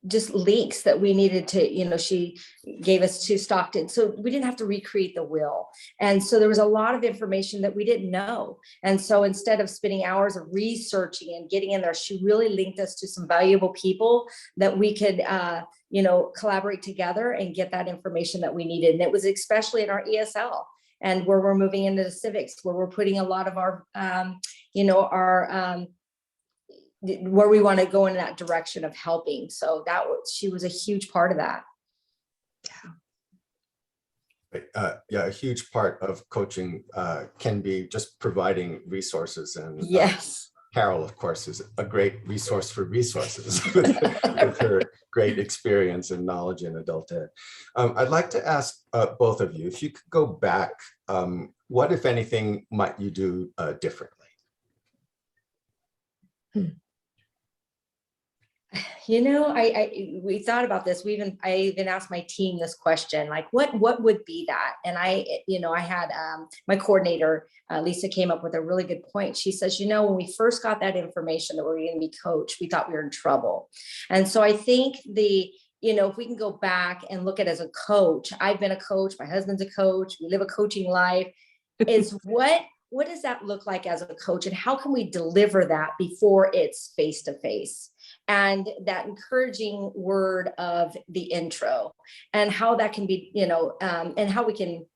just links that we needed to, she gave us to Stockton. So we didn't have to recreate the wheel. And so there was a lot of information that we didn't know. And so instead of spending hours of researching and getting in there, she really linked us to some valuable people that we could, collaborate together and get that information that we needed. And it was especially in our ESL, and where we're moving into the civics, where we're putting a lot of our, where we want to go in that direction of helping. So she was a huge part of that. Yeah, a huge part of coaching can be just providing resources. And Yes. Carol, of course, is a great resource for resources with her great experience and knowledge in adult ed. I'd like to ask both of you, if you could go back, what, if anything, might you do differently? We thought about this. I even asked my team this question, like, what would be that? And I had my coordinator, Lisa, came up with a really good point. She says, when we first got that information that we were going to be coached, we thought we were in trouble. And so I think if we can go back and look at it as a coach, I've been a coach, my husband's a coach, we live a coaching life, is what does that look like as a coach, and how can we deliver that before it's face-to-face? And that encouraging word of the intro, and how that can be, and how we can,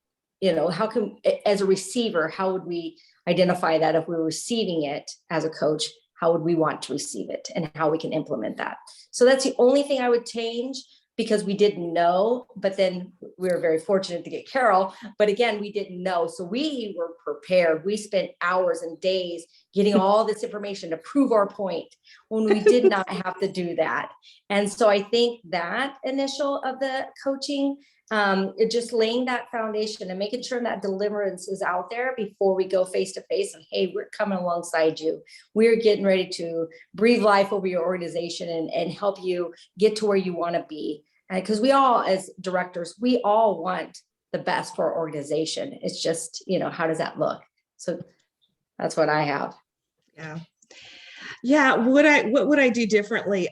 how can, as a receiver, how would we identify that if we were receiving it as a coach, how would we want to receive it, and how we can implement that? So that's the only thing I would change, because we didn't know, but then we were very fortunate to get Carol. But again, we didn't know. So we were prepared. We spent hours and days getting all this information to prove our point when we did not have to do that. And so I think that initial of the coaching It just laying that foundation and making sure that deliverance is out there before we go face to face. And hey, we're coming alongside you. We're getting ready to breathe life over your organization and help you get to where you want to be. Because we all, as directors, we all want the best for our organization. It's just, how does that look? So that's what I have. Yeah. Yeah. What would I do differently?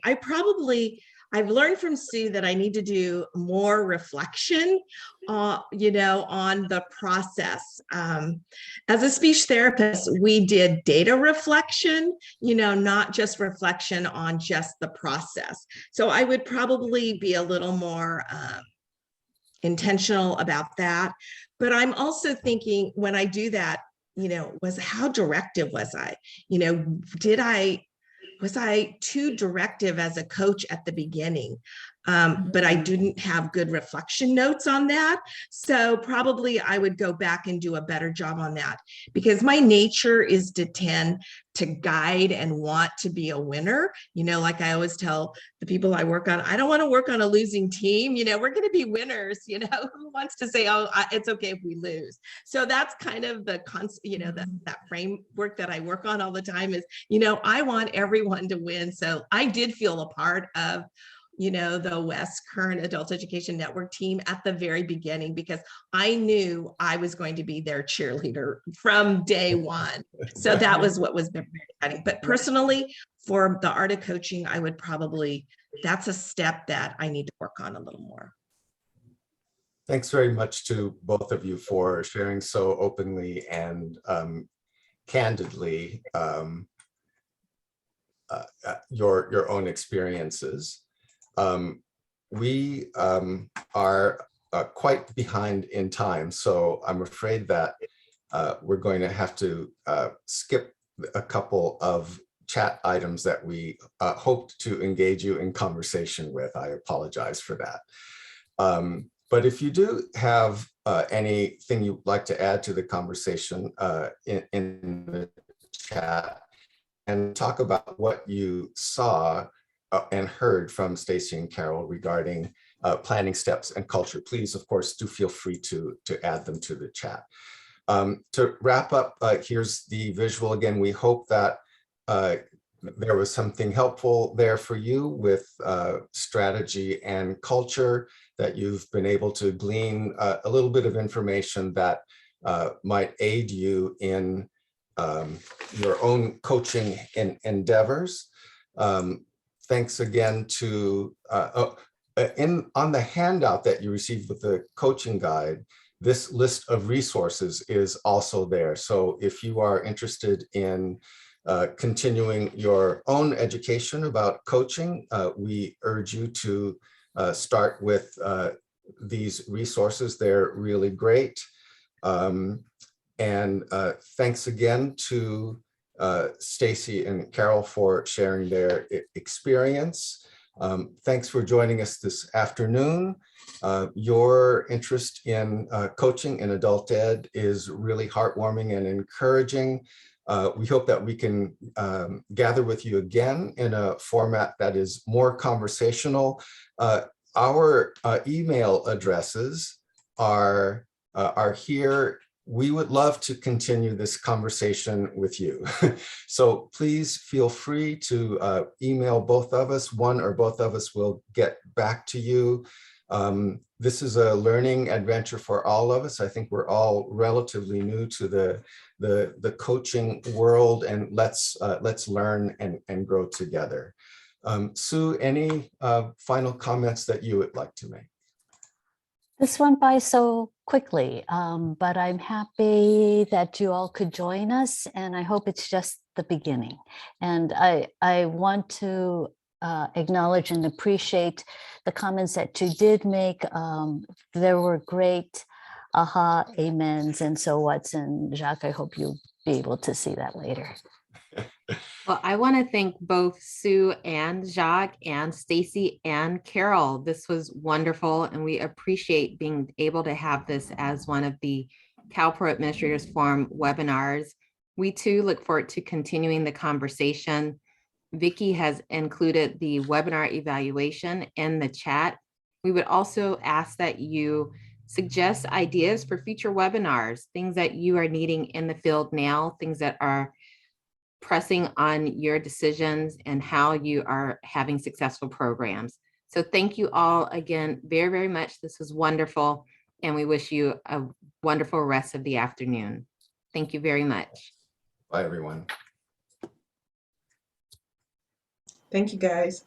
I've learned from Sue that I need to do more reflection, on the process. As a speech therapist, we did data reflection, not just reflection on just the process. So I would probably be a little more intentional about that. But I'm also thinking when I do that, how directive was I? Was I too directive as a coach at the beginning? But I didn't have good reflection notes on that. So probably I would go back and do a better job on that, because my nature is to tend to guide and want to be a winner. Like I always tell the people I work on, I don't want to work on a losing team. We're going to be winners. Who wants to say, oh, it's okay if we lose? So that's kind of the that framework that I work on all the time is, I want everyone to win. So I did feel a part of the West Current Adult Education Network team at the very beginning, because I knew I was going to be their cheerleader from day one. So that was what was very exciting. But personally, for the art of coaching, I would that's a step that I need to work on a little more. Thanks very much to both of you for sharing so openly and candidly your own experiences. We are quite behind in time, so I'm afraid that we're going to have to skip a couple of chat items that we hoped to engage you in conversation with. I apologize for that. But if you do have anything you'd like to add to the conversation in the chat, and talk about what you saw and heard from Stacy and Carol regarding planning steps and culture, please, of course, do feel free to add them to the chat. To wrap up, here's the visual again. We hope that there was something helpful there for you with strategy and culture, that you've been able to glean a little bit of information that might aid you in your own coaching endeavors. Thanks again to, on the handout that you received with the coaching guide, this list of resources is also there. So if you are interested in continuing your own education about coaching, we urge you to start with these resources. They're really great. And thanks again to Stacy and Carol for sharing their experience. Thanks for joining us this afternoon. Your interest in coaching in adult ed is really heartwarming and encouraging. We hope that we can gather with you again in a format that is more conversational. Our email addresses are here. We would love to continue this conversation with you. So please feel free to email both of us. One or both of us will get back to you. This is a learning adventure for all of us. I think we're all relatively new to the coaching world, and let's learn and grow together. Sue, any final comments that you would like to make? This went by so quickly, but I'm happy that you all could join us, and I hope it's just the beginning. And I want to acknowledge and appreciate the comments that you did make. There were great aha, amens, and so what's, and Jacques, I hope you'll be able to see that later. Well, I want to thank both Sue and Jacques and Stacy and Carol. This was wonderful, and we appreciate being able to have this as one of the CalPro Administrators Forum webinars. We too look forward to continuing the conversation. Vicki has included the webinar evaluation in the chat. We would also ask that you suggest ideas for future webinars, things that you are needing in the field now, things that are pressing on your decisions and how you are having successful programs. So thank you all again very, very much. This was wonderful. And we wish you a wonderful rest of the afternoon. Thank you very much. Bye, everyone. Thank you, guys.